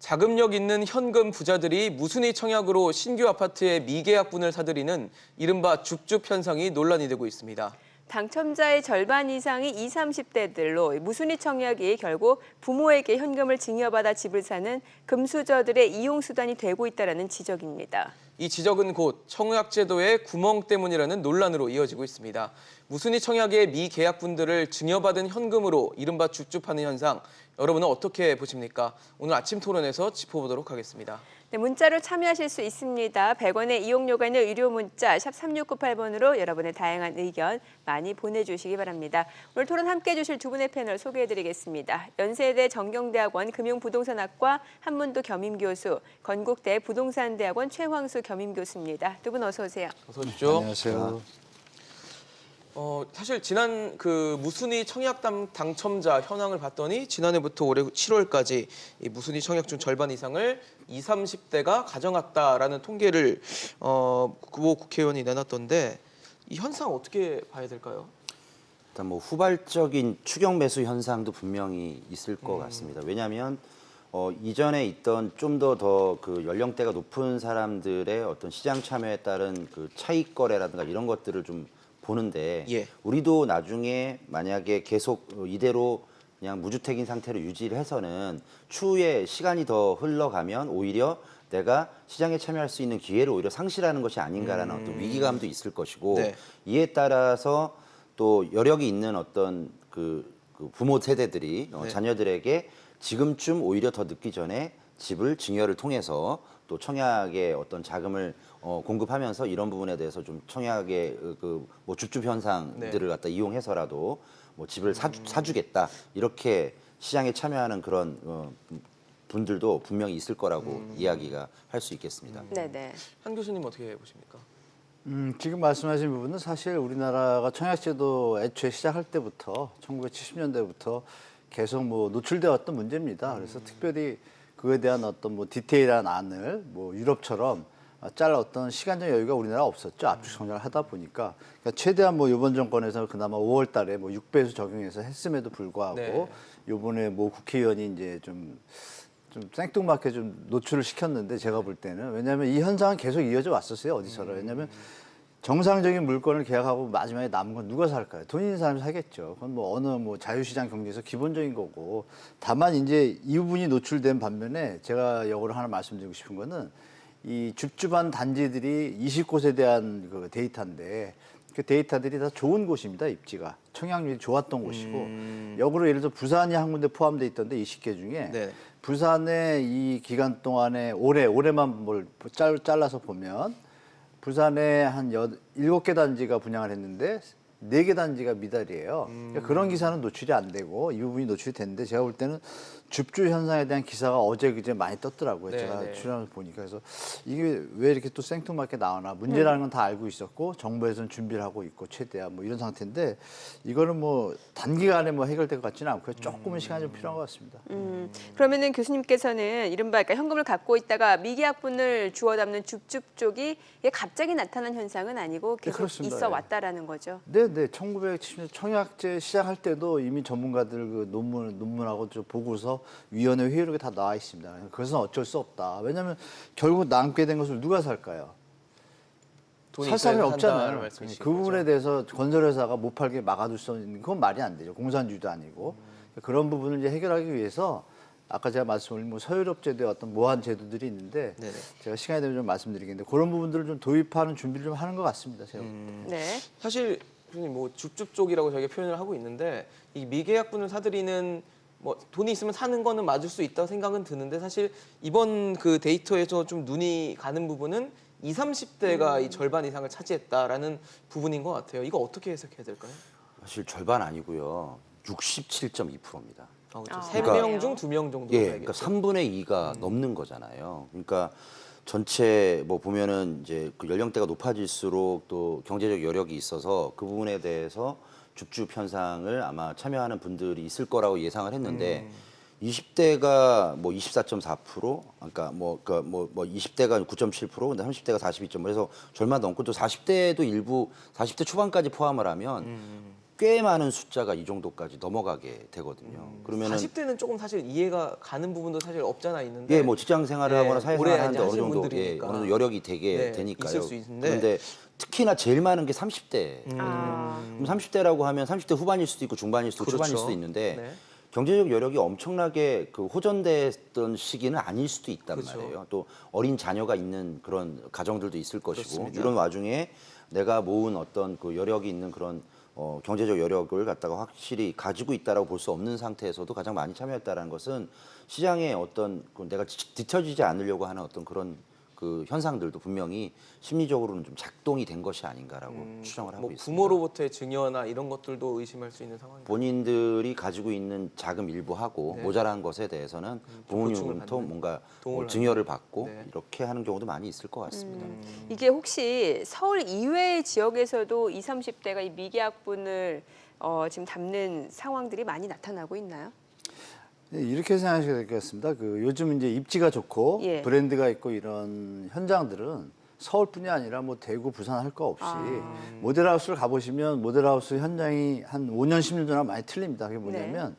자금력 있는 현금 부자들이 무순위 청약으로 신규 아파트의 미계약분을 사들이는 이른바 줍줍 현상이 논란이 되고 있습니다. 당첨자의 절반 이상이 20, 30대들로 무순위 청약이 결국 부모에게 현금을 증여받아 집을 사는 금수저들의 이용수단이 되고 있다는 지적입니다. 이 지적은 곧 청약제도의 구멍 때문이라는 논란으로 이어지고 있습니다. 무순위 청약의 미계약분들을 증여받은 현금으로 이른바 줍줍하는 현상, 여러분은 어떻게 보십니까? 오늘 아침 토론에서 짚어보도록 하겠습니다. 네, 문자로 참여하실 수 있습니다. 100원의 이용료가 있는 의료 문자 샵 3698번으로 여러분의 다양한 의견 많이 보내주시기 바랍니다. 오늘 토론 함께해 주실 두 분의 패널 소개해드리겠습니다. 연세대 정경대학원 금융부동산학과 한문도 겸임교수, 건국대 부동산대학원 최황수 겸임교수입니다. 두 분 어서 오세요. 어서 오십시오. 안녕하세요. 사실 지난 무순위 청약 당첨자 현황을 봤더니 지난해부터 올해 7월까지 이 무순위 청약 중 절반 이상을 20, 30대가 가져갔다라는 통계를 고 국회의원이 내놨던데 이 현상 어떻게 봐야 될까요? 일단 뭐 후발적인 추격 매수 현상도 분명히 있을 것 같습니다. 왜냐하면 이전에 있던 좀 더 그 연령대가 높은 사람들의 어떤 시장 참여에 따른 그 차익 거래라든가 이런 것들을 좀 보는데 예. 우리도 나중에 만약에 계속 이대로 그냥 무주택인 상태로 유지를 해서는 추후에 시간이 더 흘러가면 오히려 내가 시장에 참여할 수 있는 기회를 오히려 상실하는 것이 아닌가라는 어떤 위기감도 있을 것이고 네. 이에 따라서 또 여력이 있는 어떤 그 부모 세대들이 네. 자녀들에게 지금쯤 오히려 더 늦기 전에 집을 증여를 통해서 또 청약의 어떤 자금을 공급하면서 이런 부분에 대해서 좀 청약의 뭐 줍줍 현상들을 갖다 이용해서라도 뭐 집을 사주겠다 이렇게 시장에 참여하는 그런 분들도 분명히 있을 거라고 이야기가 할 수 있겠습니다. 네네. 한 교수님 어떻게 보십니까? 지금 말씀하신 부분은 사실 우리나라가 청약제도 애초에 시작할 때부터 1970년대부터 계속 뭐 노출되어 왔던 문제입니다. 그래서 특별히 그에 대한 어떤 뭐 디테일한 안을 뭐 유럽처럼 짤 어떤 시간적 여유가 우리나라 없었죠. 압축 성장을 하다 보니까 그러니까 최대한 뭐 이번 정권에서 그나마 5월달에 뭐 6배수 적용해서 했음에도 불구하고 네. 이번에 뭐 국회의원이 이제 좀 생뚱맞게 좀 노출을 시켰는데 제가 볼 때는 왜냐하면 이 현상은 계속 이어져 왔었어요 어디서라. 왜냐하면 정상적인 물건을 계약하고 마지막에 남은 건 누가 살까요? 돈 있는 사람이 사겠죠. 그건 뭐 어느 뭐 자유시장 경제에서 기본적인 거고. 다만 이제 이 부분이 노출된 반면에 제가 역으로 하나 말씀드리고 싶은 거는 이 줍줍한 단지들이 20곳에 대한 그 데이터인데 그 데이터들이 다 좋은 곳입니다. 입지가. 청약률이 좋았던 곳이고 역으로 예를 들어 부산이 한 군데 포함돼 있던데 20개 중에 네. 부산에 이 기간 동안에 올해만 뭘 잘라서 보면 부산에 한 7개 단지가 분양을 했는데 4개 단지가 미달이에요. 그러니까 그런 기사는 노출이 안 되고 이 부분이 노출이 됐는데 제가 볼 때는 줍줍 현상에 대한 기사가 어제 그제 많이 떴더라고요. 네, 제가 네. 출연을 보니까. 그래서 이게 왜 이렇게 또 생뚱맞게 나오나. 문제라는 건 다 알고 있었고 정부에서는 준비를 하고 있고 최대한 뭐 이런 상태인데 이거는 뭐 단기간에 뭐 해결될 것 같지는 않고요. 조금은 시간이 좀 필요한 것 같습니다. 그러면은 교수님께서는 이른바 그러니까 현금을 갖고 있다가 미계약분을 주워 담는 줍줍 쪽이 이게 갑자기 나타난 현상은 아니고 계속 그렇습니다. 있어 왔다라는 거죠. 네, 1970년 청약제 시작할 때도 이미 전문가들 그 논문하고 저 보고서 위원회 회의록에 다 나와 있습니다. 그것은 어쩔 수 없다. 왜냐하면 결국 남게 된 것을 누가 살까요? 돈이 살 사람이 있어야 산다는 없잖아요. 말씀이신 그 부분에 거죠? 대해서 건설회사가 못 팔게 막아둘 수 있는 그건 말이 안 되죠. 공산주의도 아니고 그런 부분을 이제 해결하기 위해서 아까 제가 말씀드린 뭐 서유럽 제도의 어떤 모한 제도들이 있는데 네네. 제가 시간이 되면 좀 말씀드리겠는데 그런 부분들을 좀 도입하는 준비를 좀 하는 것 같습니다. 제가. 네. 사실 교수님 뭐 줍줍 쪽이라고 저희가 표현을 하고 있는데 이 미계약분을 사들이는 뭐 돈이 있으면 사는 거는 맞을 수 있다고 생각은 드는데 사실 이번 그 데이터에서 좀 눈이 가는 부분은 20, 30대가 이 절반 이상을 차지했다라는 부분인 것 같아요. 이거 어떻게 해석해야 될까요? 사실 절반 아니고요. 67.2%입니다. 그렇죠. 아, 3명 그러네요. 중 2명 정도. 예, 그러니까 3분의 2가 넘는 거잖아요. 그러니까 전체 뭐 보면은 이제 그 연령대가 높아질수록 또 경제적 여력이 있어서 그 부분에 대해서 줍줍 현상을 아마 참여하는 분들이 있을 거라고 예상을 했는데 20대가 뭐 24.4%, 그러니까 뭐 20대가 9.7%, 근데 30대가 42.5%, 그래서 절반 넘고 또 40대도 일부 40대 초반까지 포함을 하면 꽤 많은 숫자가 이 정도까지 넘어가게 되거든요. 그러면은 40대는 조금 사실 이해가 가는 부분도 사실 없잖아 있는데. 예, 뭐 직장 생활을 네, 하거나 오래 사회생활을 하는데 이제 어느 하신 정도 분들이니까. 어느 정도 여력이 되게 네, 되니까요. 있을 수 있는데. 그런데 특히나 제일 많은 게 30대. 아. 그럼 30대라고 하면 30대 후반일 수도 있고 중반일 수도 있고 그렇죠. 초반일 수도 있는데 네. 경제적 여력이 엄청나게 그 호전됐던 시기는 아닐 수도 있단 그렇죠. 말이에요. 또 어린 자녀가 있는 그런 가정들도 있을 것이고 그렇습니다. 이런 와중에 내가 모은 어떤 그 여력이 있는 그런 경제적 여력을 갖다가 확실히 가지고 있다라고 볼 수 없는 상태에서도 가장 많이 참여했다라는 것은 시장에 어떤 그 내가 뒤처지지 않으려고 하는 어떤 그런 그 현상들도 분명히 심리적으로는 좀 작동이 된 것이 아닌가라고 추정을 하고 뭐 있습니다. 부모로부터의 증여나 이런 것들도 의심할 수 있는 상황입니다. 본인들이 가지고 있는 자금 일부하고 네. 모자란 것에 대해서는 보충을 부모님으로부터 받는, 뭔가 도움을 증여를 받고 네. 이렇게 하는 경우도 많이 있을 것 같습니다. 이게 혹시 서울 이외의 지역에서도 20, 30대가 이 미계약분을 지금 담는 상황들이 많이 나타나고 있나요? 네, 이렇게 생각하셔야 될 것 같습니다. 그 요즘 이제 입지가 좋고 예. 브랜드가 있고 이런 현장들은 서울뿐이 아니라 뭐 대구, 부산 할 거 없이 모델하우스를 가보시면 모델하우스 현장이 한 5년, 10년 전하고 많이 틀립니다. 그게 뭐냐면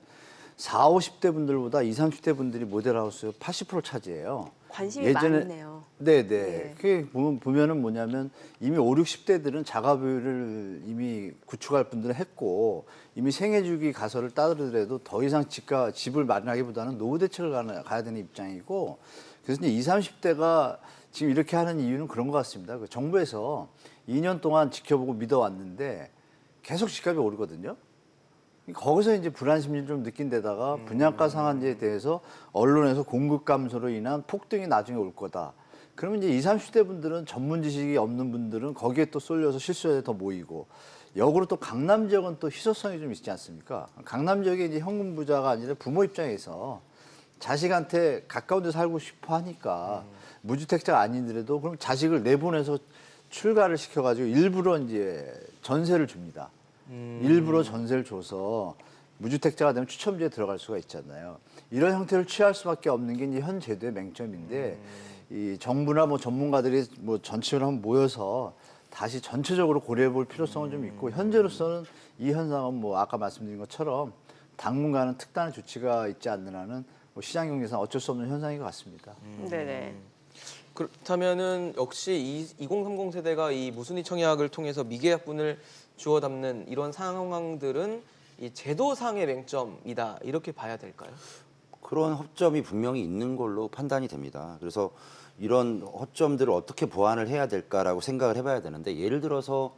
40, 50대 분들보다 20, 30대 분들이 모델하우스 80% 차지해요. 관심이 많네요. 네네. 네. 그게 보면은 뭐냐면 이미 5, 60대들은 자가부를 이미 구축할 분들은 했고 이미 생애주기 가설을 따르더라도 더 이상 집을 마련하기보다는 노후 대책을 가야 되는 입장이고 그래서 이제 20, 30대가 지금 이렇게 하는 이유는 그런 것 같습니다. 그 정부에서 2년 동안 지켜보고 믿어왔는데 계속 집값이 오르거든요. 거기서 이제 불안 심리를 좀 느낀 데다가 분양가 상한제에 대해서 언론에서 공급 감소로 인한 폭등이 나중에 올 거다. 그러면 이제 20, 30대 분들은 전문 지식이 없는 분들은 거기에 또 쏠려서 실수에 더 모이고 역으로 또 강남 지역은 또 희소성이 좀 있지 않습니까? 강남 지역에 이제 현금 부자가 아니라 부모 입장에서 자식한테 가까운 데 살고 싶어 하니까 무주택자가 아니더라도 그럼 자식을 내보내서 출가를 시켜가지고 일부러 이제 전세를 줍니다. 일부러 전세를 줘서 무주택자가 되면 추첨지에 들어갈 수가 있잖아요. 이런 형태를 취할 수밖에 없는 게 이제 현 제도의 맹점인데 이 정부나 뭐 전문가들이 뭐 전체적으로 한번 모여서 다시 전체적으로 고려해 볼 필요성은 좀 있고 현재로서는 이 현상은 뭐 아까 말씀드린 것처럼 당분간은 특단의 조치가 있지 않는 한은 뭐 시장 경제상 어쩔 수 없는 현상인 것 같습니다. 네네. 그렇다면은 역시 2030 세대가 이 무순위 청약을 통해서 미계약분을 주워 담는 이런 상황들은 이 제도상의 맹점이다 이렇게 봐야 될까요? 그런 허점이 분명히 있는 걸로 판단이 됩니다. 그래서 이런 허점들을 어떻게 보완을 해야 될까라고 생각을 해봐야 되는데 예를 들어서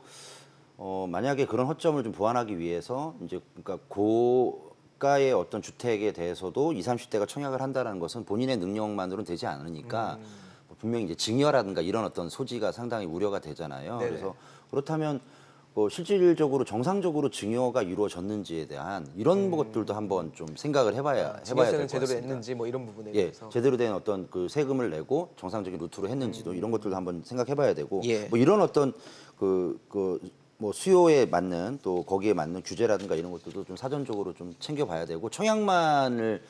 만약에 그런 허점을 좀 보완하기 위해서 이제 그러니까 고가의 어떤 주택에 대해서도 20, 30대가 청약을 한다는 것은 본인의 능력만으로는 되지 않으니까 분명히 이제 증여라든가 이런 어떤 소지가 상당히 우려가 되잖아요. 네네. 그래서 그렇다면 실질적으로 정상적으로 증여가 이루어졌는지에 대한 이런 것들도 한번 좀 생각을 해봐야 될 증여세는 것 제대로 같습니다. 했는지 뭐 이런 부분에 예, 대해서. 제대로 된 어떤 그 세금을 내고 정상적인 루트로 했는지도 이런 것들도 한번 생각해봐야 되고 예. 뭐 이런 어떤 뭐 수요에 맞는 또 거기에 맞는 규제라든가 이런 것들도 좀 사전적으로 좀 챙겨봐야 되고 청약만을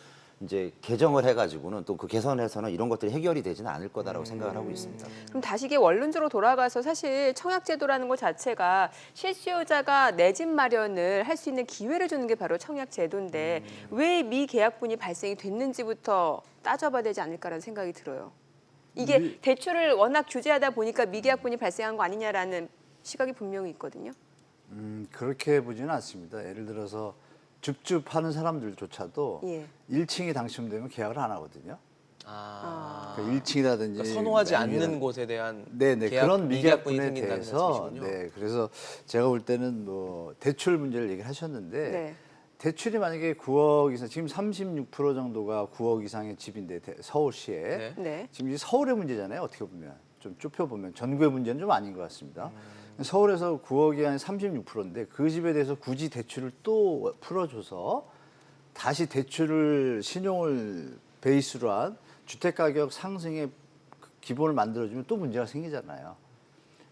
이제 개정을 해가지고는 또 그 개선해서는 이런 것들이 해결이 되지는 않을 거다라고 생각을 하고 있습니다. 그럼 다시 이게 원론적으로 돌아가서 사실 청약제도라는 것 자체가 실수요자가 내 집 마련을 할 수 있는 기회를 주는 게 바로 청약제도인데 왜 미계약분이 발생이 됐는지부터 따져봐야 되지 않을까라는 생각이 들어요. 이게 대출을 워낙 규제하다 보니까 미계약분이 발생한 거 아니냐라는 시각이 분명히 있거든요. 그렇게 보지는 않습니다. 예를 들어서 줍줍하는 사람들조차도 예. 1층이 당첨되면 계약을 안 하거든요. 아. 그 1층이라든지 그러니까 선호하지 않는 곳에 대한 네네 계약, 그런 미계약분이 미계약분에 생긴다는 대해서 말씀이시군요. 네 그래서 제가 볼 때는 뭐 대출 문제를 얘기를 하셨는데 네. 대출이 만약에 9억 이상 지금 36% 정도가 9억 이상의 집인데 서울시에 네. 네. 지금 이제 서울의 문제잖아요. 어떻게 보면 좀 좁혀 보면 전국의 문제는 좀 아닌 것 같습니다. 서울에서 9억이 한 36%인데 그 집에 대해서 굳이 대출을 또 풀어줘서 다시 대출을 신용을 베이스로 한 주택 가격 상승의 기본을 만들어주면 또 문제가 생기잖아요.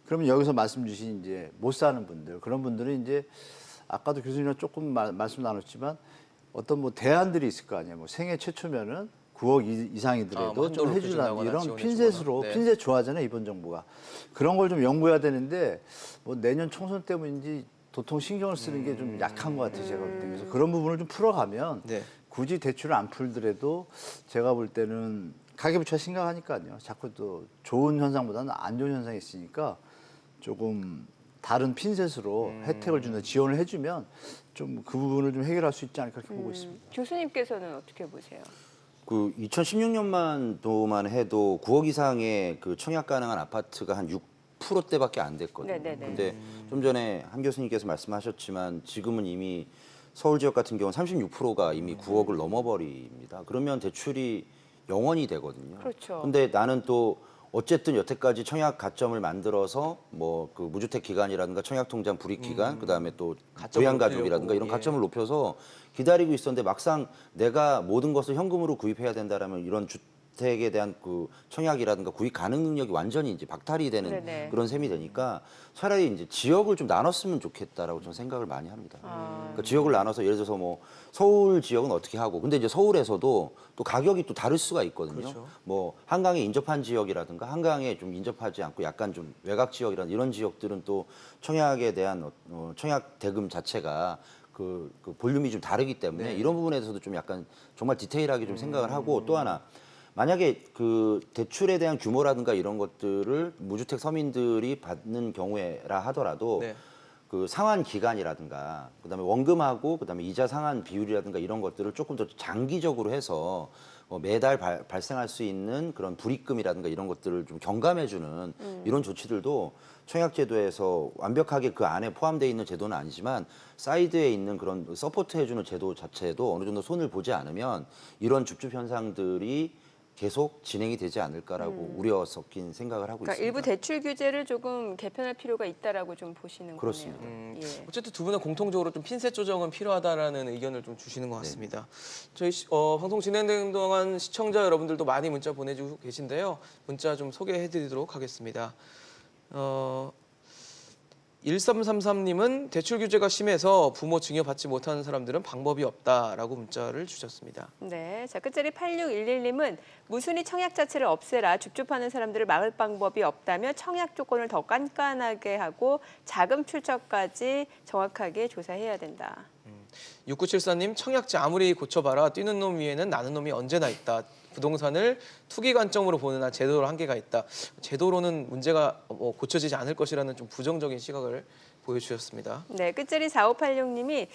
그러면 여기서 말씀 주신 이제 못 사는 분들 그런 분들은 이제 아까도 교수님이랑 조금 말씀 나눴지만 어떤 뭐 대안들이 있을 거 아니에요. 뭐 생애 최초면은 9억 이상이더라도 뭐 좀 한도를 해주는 높여준다거나 이런 지원해주거나. 핀셋으로 네. 핀셋 좋아하잖아요 이번 정부가 그런 걸 좀 연구해야 되는데 뭐 내년 총선 때문인지 도통 신경을 쓰는 게 좀 약한 것 같아요. 제가 볼 때. 그래서 그런 부분을 좀 풀어가면 네. 굳이 대출을 안 풀더라도 제가 볼 때는 가계부채가 심각하니까요. 자꾸 또 좋은 현상보다는 안 좋은 현상이 있으니까 조금 다른 핀셋으로 혜택을 주는 지원을 해주면 좀 그 부분을 좀 해결할 수 있지 않을까 그렇게 보고 있습니다. 교수님께서는 어떻게 보세요? 그 2016년만 해도 9억 이상의 그 청약 가능한 아파트가 한 6%대밖에 안 됐거든요. 네네네. 근데 좀 전에 한 교수님께서 말씀하셨지만 지금은 이미 서울 지역 같은 경우는 36%가 이미 9억을 넘어버립니다. 그러면 대출이 0원이 되거든요. 그렇죠. 근데 나는 또 어쨌든 여태까지 청약 가점을 만들어서 뭐 그 무주택 기간이라든가 청약 통장 불이익 기간, 그다음에 또 가점을 부양 가족이라든가 높이려고, 이런 예. 가점을 높여서 기다리고 있었는데 막상 내가 모든 것을 현금으로 구입해야 된다라면 이런 주택에 대한 그 청약이라든가 구입 가능 능력이 완전히 이제 박탈이 되는 네네. 그런 셈이 되니까 차라리 이제 지역을 좀 나눴으면 좋겠다라고 저는 생각을 많이 합니다. 그러니까 지역을 나눠서 예를 들어서 뭐 서울 지역은 어떻게 하고 근데 이제 서울에서도 또 가격이 또 다를 수가 있거든요. 그렇죠. 뭐 한강에 인접한 지역이라든가 한강에 좀 인접하지 않고 약간 좀 외곽 지역이라든 이런 지역들은 또 청약에 대한 청약 대금 자체가 그 볼륨이 좀 다르기 때문에 네. 이런 부분에 대해서도 좀 약간 정말 디테일하게 좀 생각을 하고 또 하나 만약에 그 대출에 대한 규모라든가 이런 것들을 무주택 서민들이 받는 경우에라 하더라도 네. 그 상환 기간이라든가 그다음에 원금하고 그다음에 이자 상환 비율이라든가 이런 것들을 조금 더 장기적으로 해서 매달 발생할 수 있는 그런 불입금이라든가 이런 것들을 좀 경감해주는 이런 조치들도 청약제도에서 완벽하게 그 안에 포함되어 있는 제도는 아니지만 사이드에 있는 그런 서포트해주는 제도 자체도 어느 정도 손을 보지 않으면 이런 줍줍 현상들이 계속 진행이 되지 않을까라고 우려 섞인 생각을 하고 그러니까 있습니다. 일부 대출 규제를 조금 개편할 필요가 있다라고 좀 보시는 그렇습니다. 거네요. 예. 어쨌든 두 분은 공통적으로 좀 핀셋 조정은 필요하다라는 의견을 좀 주시는 것 같습니다. 저희 방송 진행되는 동안 시청자 여러분들도 많이 문자 보내주고 계신데요. 문자 좀 소개해드리도록 하겠습니다. 1333님은 대출 규제가 심해서 부모 증여받지 못하는 사람들은 방법이 없다라고 문자를 주셨습니다. 네, 자 끝자리 8611님은 무순위 청약 자체를 없애라 줍줍하는 사람들을 막을 방법이 없다며 청약 조건을 더 깐깐하게 하고 자금 출처까지 정확하게 조사해야 된다. 6974님 청약제 아무리 고쳐봐라 뛰는 놈 위에는 나는 놈이 언제나 있다. 부동산을 투기 관점으로 보는 한 제도로 한계가 있다. 제도로는 문제가 고쳐지지 않을 것이라는 좀 부정적인 시각을 보여주셨습니다. 네, 끝자리 4586님이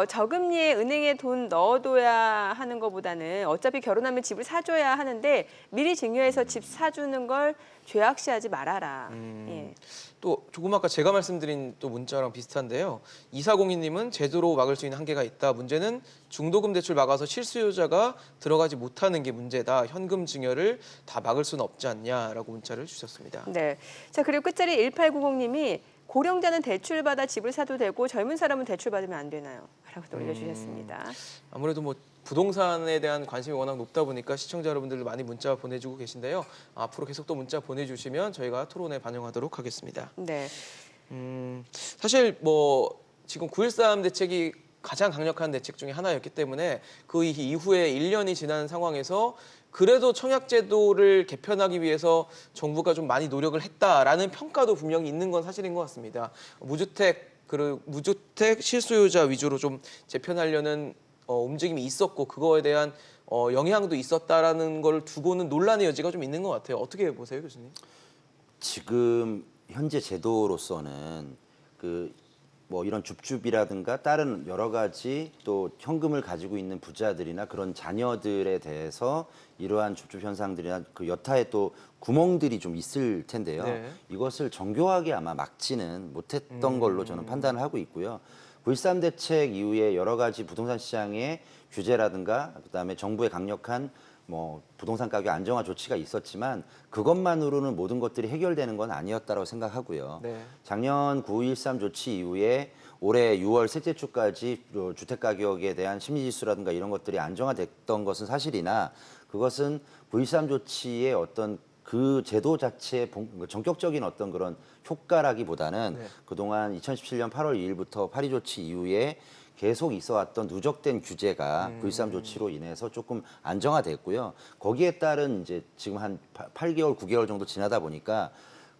저금리에 은행에 돈 넣어둬야 하는 것보다는 어차피 결혼하면 집을 사줘야 하는데 미리 증여해서 집 사주는 걸 죄악시하지 말아라. 예. 또 조금 아까 제가 말씀드린 또 문자랑 비슷한데요. 2402님은 제도로 막을 수 있는 한계가 있다. 문제는 중도금 대출 막아서 실수요자가 들어가지 못하는 게 문제다. 현금 증여를 다 막을 수는 없지 않냐라고 문자를 주셨습니다. 네. 자, 그리고 끝자리 1890님이 고령자는 대출받아 집을 사도 되고 젊은 사람은 대출받으면 안 되나요? 라고 또 올려주셨습니다. 아무래도 뭐 부동산에 대한 관심이 워낙 높다 보니까 시청자 여러분들도 많이 문자 보내주고 계신데요. 앞으로 계속 또 문자 보내주시면 저희가 토론에 반영하도록 하겠습니다. 네. 사실 뭐 지금 9.13 대책이 가장 강력한 대책 중에 하나였기 때문에 그 이후에 1년이 지난 상황에서 그래도 청약제도를 개편하기 위해서 정부가 좀 많이 노력을 했다라는 평가도 분명히 있는 건 사실인 것 같습니다. 무주택 실수요자 위주로 좀 재편하려는 움직임이 있었고 그거에 대한 영향도 있었다라는 걸 두고는 논란의 여지가 좀 있는 것 같아요. 어떻게 보세요, 교수님? 지금 현재 제도로서는 뭐 이런 줍줍이라든가 다른 여러 가지 또 현금을 가지고 있는 부자들이나 그런 자녀들에 대해서 이러한 줍줍 현상들이나 그 여타의 또 구멍들이 좀 있을 텐데요. 네. 이것을 정교하게 아마 막지는 못했던 걸로 저는 판단을 하고 있고요. 9.13 대책 이후에 여러 가지 부동산 시장의 규제라든가 그다음에 정부의 강력한 뭐 부동산 가격 안정화 조치가 있었지만 그것만으로는 모든 것들이 해결되는 건 아니었다고 생각하고요. 네. 작년 9.13 조치 이후에 올해 6월 셋째 주까지 주택 가격에 대한 심리지수라든가 이런 것들이 안정화됐던 것은 사실이나 그것은 9.13 조치의 어떤 그 제도 자체의 전격적인 어떤 그런 효과라기보다는 네. 그동안 2017년 8월 2일부터 파리 조치 이후에 계속 있어왔던 누적된 규제가 9.13 조치로 인해서 조금 안정화됐고요. 거기에 따른 이제 지금 한 8개월, 9개월 정도 지나다 보니까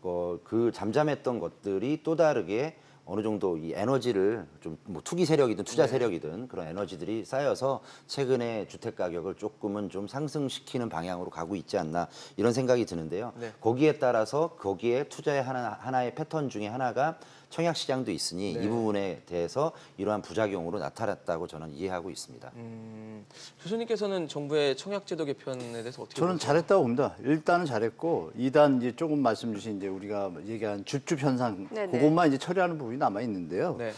그 잠잠했던 것들이 또 다르게 어느 정도 이 에너지를 좀 뭐 투기 세력이든 투자 세력이든 그런 에너지들이 쌓여서 최근에 주택 가격을 조금은 좀 상승시키는 방향으로 가고 있지 않나 이런 생각이 드는데요. 네. 거기에 따라서 거기에 투자의 하나의 패턴 중에 하나가 청약 시장도 있으니 네. 이 부분에 대해서 이러한 부작용으로 나타났다고 저는 이해하고 있습니다. 교수님께서는 정부의 청약제도 개편에 대해서 어떻게 저는 보세요? 잘했다고 봅니다. 1단은 잘했고 2단 이제 조금 말씀 주신 이제 우리가 얘기한 줍줍 현상 네네. 그것만 이제 처리하는 부분이 남아 있는데요. 네.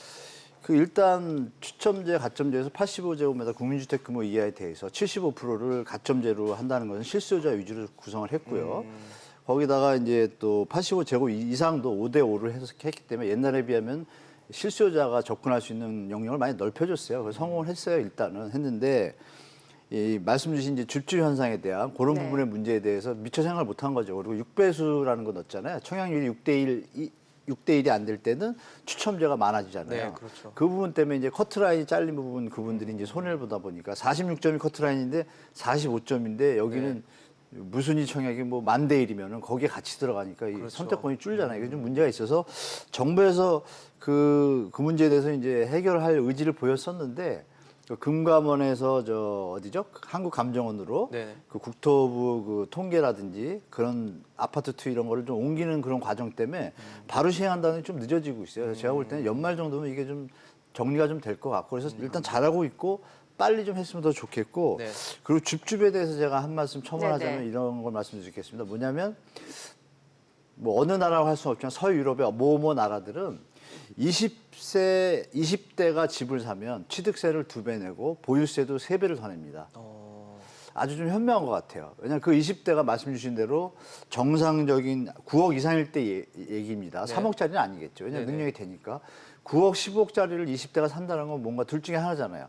그 일단 추첨제 가점제에서 85제곱미터 국민주택 규모 이하에 대해서 75%를 가점제로 한다는 것은 실수요자 위주로 구성을 했고요. 거기다가 이제 또 85제곱 이상도 5대5를 했기 때문에 옛날에 비하면 실수요자가 접근할 수 있는 영역을 많이 넓혀줬어요. 그래서 성공을 했어요. 일단은 했는데 이 말씀 주신 이제 줍줍 현상에 대한 그런 네. 부분의 문제에 대해서 미처 생각을 못한 거죠. 그리고 6배수라는 거 넣었잖아요. 청약률이 6대1이 안 될 때는 추첨제가 많아지잖아요. 네, 그렇죠. 그 부분 때문에 이제 커트라인이 잘린 부분 그분들이 이제 손해를 보다 보니까 46점이 커트라인인데 45점인데 여기는 무순위 청약이 뭐 10,000대1이면은 거기에 같이 들어가니까 이 그렇죠. 선택권이 줄잖아요. 이게 좀 문제가 있어서 정부에서 그 문제에 대해서 이제 해결할 의지를 보였었는데 그 금감원에서 저 어디죠? 한국감정원으로 네네. 그 국토부 그 통계라든지 그런 아파트 투 이런 거를 좀 옮기는 그런 과정 때문에 바로 시행한다는 게 좀 늦어지고 있어요. 그래서 제가 볼 때는 연말 정도면 이게 좀 정리가 좀 될 것 같고 그래서 일단 잘하고 있고 빨리 좀 했으면 더 좋겠고 네. 그리고 줍줍에 대해서 제가 한 말씀 첨언하자면 네네. 이런 걸 말씀드리겠습니다. 뭐냐면 뭐 어느 나라라고 할 수는 없지만 서유럽의 뭐뭐 나라들은 20대가 집을 사면 취득세를 2배 내고 보유세도 3배를 더 냅니다. 아주 좀 현명한 것 같아요. 왜냐하면 그 20대가 말씀 주신 대로 정상적인 9억 이상일 때 얘기입니다. 네. 3억짜리는 아니겠죠. 왜냐하면 네네. 능력이 되니까. 9억, 10억짜리를 20대가 산다는 건 뭔가 둘 중에 하나잖아요.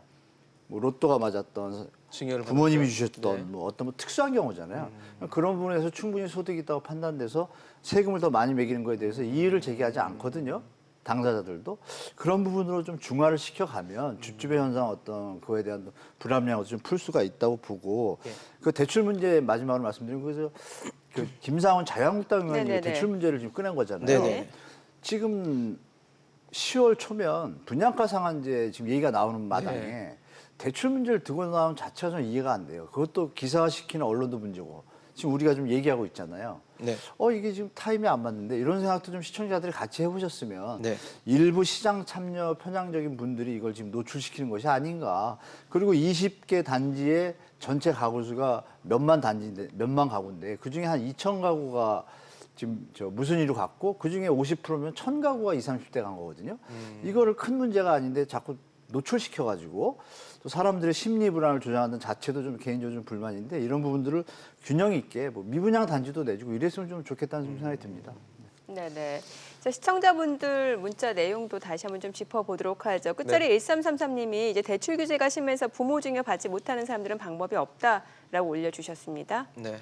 뭐 로또가 맞았던 증여를 부모님이 받았죠. 주셨던 네. 뭐 어떤 뭐 특수한 경우잖아요. 그런 부분에서 충분히 소득이 있다고 판단돼서 세금을 더 많이 매기는 거에 대해서 이의를 제기하지 않거든요. 당사자들도 그런 부분으로 좀 중화를 시켜가면 줍줍의 현상 어떤 그거에 대한 불합리함을 좀 풀 수가 있다고 보고 예. 그 대출 문제 마지막으로 말씀드리면 그래서 그 김상훈 자유한국당 의원이 네네네. 대출 문제를 지금 꺼낸 거잖아요. 네네. 지금 10월 초면 분양가 상한제 지금 얘기가 나오는 마당에 네. 대출 문제를 두고 나온 자체가 좀 이해가 안 돼요. 그것도 기사화시키는 언론도 문제고 지금 우리가 좀 얘기하고 있잖아요. 네. 이게 지금 타임이 안 맞는데 이런 생각도 좀 시청자들이 같이 해보셨으면 네. 일부 시장 참여 편향적인 분들이 이걸 지금 노출시키는 것이 아닌가. 그리고 20개 단지의 전체 가구 수가 몇만 가구인데 그 중에 한 2천 가구가 지금 저 무순위로 갔고 그 중에 50%면 1,000가구가 20, 30대 간 거거든요. 이거를 큰 문제가 아닌데 자꾸 노출시켜가지고 또 사람들의 심리 불안을 조장하는 자체도 좀 개인적으로 좀 불만인데 이런 부분들을 균형 있게 뭐 미분양 단지도 내주고 이랬으면 좀 좋겠다는 좀 생각이 듭니다. 네네. 자, 시청자분들 문자 내용도 다시 한번 좀 짚어보도록 하죠. 끝자리 1333님이 이제 대출 규제가 심해서 부모 증여 받지 못하는 사람들은 방법이 없다라고 올려주셨습니다. 네.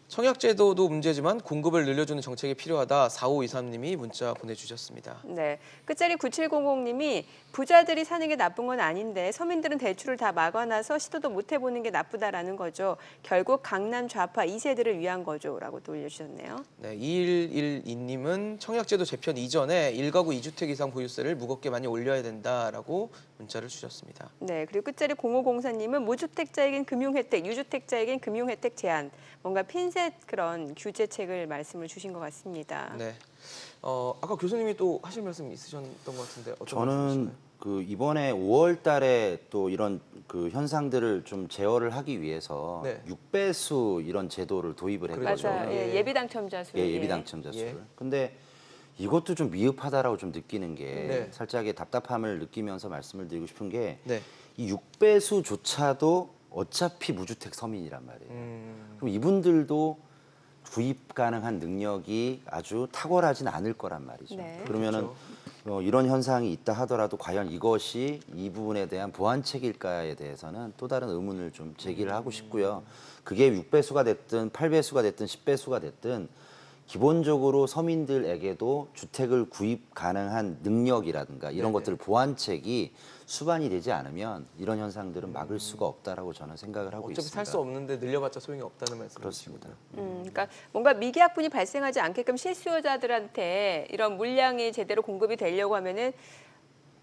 청약제도도 문제지만 공급을 늘려주는 정책이 필요하다. 4523님이 문자 보내주셨습니다. 네. 끝자리 9700님이 부자들이 사는 게 나쁜 건 아닌데 서민들은 대출을 다 막아놔서 시도도 못 해보는 게 나쁘다라는 거죠. 결국 강남 좌파 2세들을 위한 거죠라고 또 올려주셨네요. 네, 2112님은 청약제도 재편 이전에 1가구 2주택 이상 보유세를 무겁게 많이 올려야 된다라고 문자를 주셨습니다. 네. 그리고 끝자리 0504님은 무주택자에겐 금융혜택, 유주택자에겐 금융혜택 제한. 뭔가 핀셋 그런 규제책을 말씀을 주신 것 같습니다. 네. 아까 교수님이 또 하실 말씀 있으셨던 것 같은데 어떤 저는 말씀이신가요? 그 이번에 5월 달에 또 이런 그 현상들을 좀 제어를 하기 위해서 네. 6배수 이런 제도를 도입을 했거든요. 맞아요. 예, 예비 당첨자 수. 예비 당첨자 수를. 예. 근데 이것도 좀 미흡하다라고 좀 느끼는 게 네. 살짝의 답답함을 느끼면서 말씀을 드리고 싶은 게 네. 이 6배수조차도 어차피 무주택 서민이란 말이에요. 그럼 이분들도 구입 가능한 능력이 아주 탁월하진 않을 거란 말이죠. 네. 그러면은 이런 현상이 있다 하더라도 과연 이것이 이 부분에 대한 보완책일까에 대해서는 또 다른 의문을 좀 제기를 하고 싶고요. 그게 6배수가 됐든 8배수가 됐든 10배수가 됐든 기본적으로 서민들에게도 주택을 구입 가능한 능력이라든가 이런 네네. 것들 보완책이 수반이 되지 않으면 이런 현상들은 막을 수가 없다라고 저는 생각을 하고 어차피 있습니다. 살 수 없는데 늘려봤자 소용이 없다는 말씀이시죠. 그렇습니다. 그러니까 뭔가 미계약분이 발생하지 않게끔 실수요자들한테 이런 물량이 제대로 공급이 되려고 하면은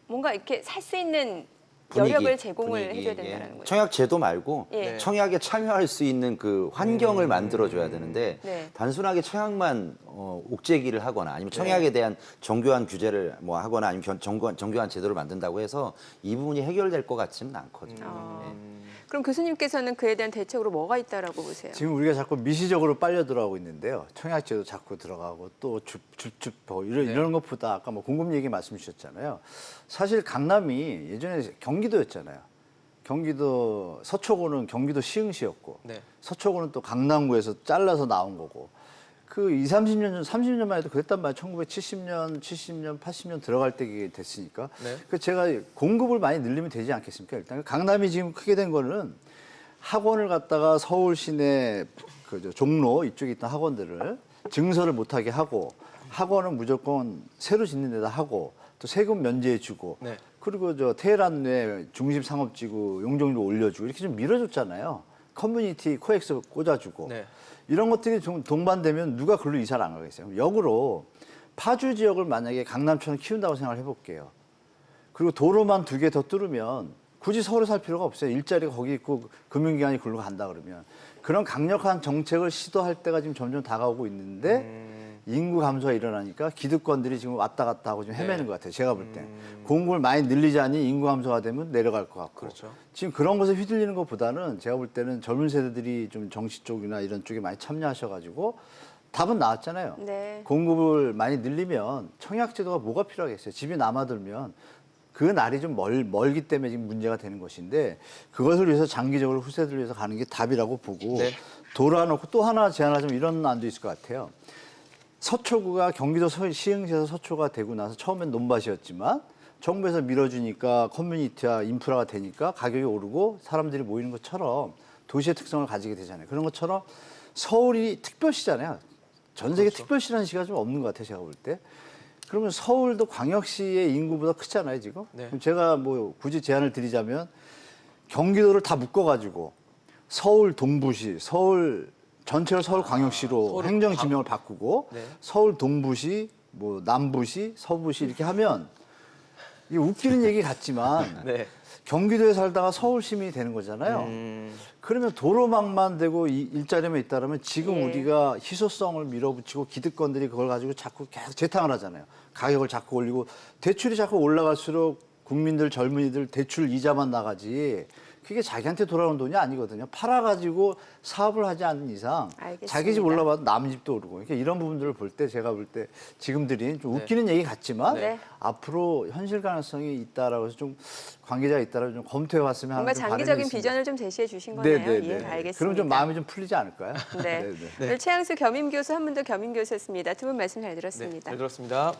뭔가 이렇게 살 수 있는 여력을 제공을 해줘야 된다는 거죠. 청약 제도 말고 예. 청약에 참여할 수 있는 그 환경을 만들어줘야 되는데 네. 단순하게 청약만 옥죄기를 하거나 아니면 청약에 대한 정교한 규제를 뭐 하거나 아니면 정교한 제도를 만든다고 해서 이 부분이 해결될 것 같지는 않거든요. 그럼 교수님께서는 그에 대한 대책으로 뭐가 있다라고 보세요? 지금 우리가 자꾸 미시적으로 빨려 들어가고 있는데요. 청약제도 자꾸 들어가고 또 줍줍 이런 것보다 아까 뭐 공급 얘기 말씀 주셨잖아요. 사실 강남이 예전에 경기도였잖아요. 경기도 서초구는 경기도 시흥시였고 네. 서초구는 또 강남구에서 잘라서 나온 거고 그 30년 전, 30년만 해도 그랬단 말이에요. 1970년, 70년, 80년 들어갈 때 됐으니까. 네. 그 제가 공급을 많이 늘리면 되지 않겠습니까? 일단 강남이 지금 크게 된 거는 학원을 갖다가 서울 시내 그 종로 이쪽에 있던 학원들을 증설을 못하게 하고 학원은 무조건 새로 짓는 데다 하고 또 세금 면제해 주고 네. 그리고 저 테헤란 내 중심 상업지구 용적률 올려주고 이렇게 좀 밀어줬잖아요. 커뮤니티 코엑스 꽂아주고. 네. 이런 것들이 좀 동반되면 누가 글로 이사를 안 가겠어요. 역으로 파주 지역을 만약에 강남처럼 키운다고 생각을 해볼게요. 그리고 도로만 2개 더 뚫으면 굳이 서울에 살 필요가 없어요. 일자리가 거기 있고 금융기관이 글로 간다 그러면. 그런 강력한 정책을 시도할 때가 지금 점점 다가오고 있는데 인구 감소가 일어나니까 기득권들이 지금 왔다 갔다 하고 좀 헤매는 것 같아요. 제가 볼 때. 공급을 많이 늘리자니 인구 감소가 되면 내려갈 것 같고. 그렇죠. 지금 그런 것에 휘둘리는 것보다는 제가 볼 때는 젊은 세대들이 좀 정치 쪽이나 이런 쪽에 많이 참여하셔가지고 답은 나왔잖아요. 네. 공급을 많이 늘리면 청약제도가 뭐가 필요하겠어요. 집이 남아들면 그 날이 좀 멀기 때문에 지금 문제가 되는 것인데 그것을 위해서 장기적으로 후세들을 위해서 가는 게 답이라고 보고 네. 돌아놓고 또 하나 제안하자면 이런 안도 있을 것 같아요. 서초구가 경기도 시흥시에서 서초가 되고 나서 처음엔 논밭이었지만 정부에서 밀어주니까 커뮤니티와 인프라가 되니까 가격이 오르고 사람들이 모이는 것처럼 도시의 특성을 가지게 되잖아요. 그런 것처럼 서울이 특별시잖아요. 전 세계 그렇죠. 특별시라는 시가 좀 없는 것 같아요. 제가 볼 때. 그러면 서울도 광역시의 인구보다 크잖아요. 지금. 네. 그럼 제가 뭐 굳이 제안을 드리자면 경기도를 다 묶어가지고 서울 동부시, 서울 전체를 서울 광역시로 서울 행정 지명을 바꾸고 네. 서울 동부시, 뭐 남부시, 서부시 이렇게 하면 이게 웃기는 얘기 같지만 네. 경기도에 살다가 서울 시민이 되는 거잖아요. 그러면 도로망만 되고 일자리만 있다라면 지금 예. 우리가 희소성을 밀어붙이고 기득권들이 그걸 가지고 자꾸 계속 재탕을 하잖아요. 가격을 자꾸 올리고 대출이 자꾸 올라갈수록 국민들 젊은이들 대출 이자만 나가지 그게 자기한테 돌아오는 돈이 아니거든요. 팔아가지고 사업을 하지 않는 이상 알겠습니다. 자기 집 올라봐도 남 집도 오르고 그러니까 이런 부분들을 볼 때 제가 볼 때 지금 드린 좀 웃기는 얘기 같지만 네. 앞으로 현실 가능성이 있다라고 해서 좀 관계자가 있다라고 좀 검토해 봤으면 하는 뭔가 좀 바람이 장기적인 있습니다. 비전을 좀 제시해 주신 거네요. 네네네. 예, 알겠습니다. 그럼 좀 마음이 좀 풀리지 않을까요? 네. 오늘 최양수 겸임 교수, 한문도 겸임 교수였습니다. 두 분 말씀 잘 네. 들었습니다. 잘 들었습니다.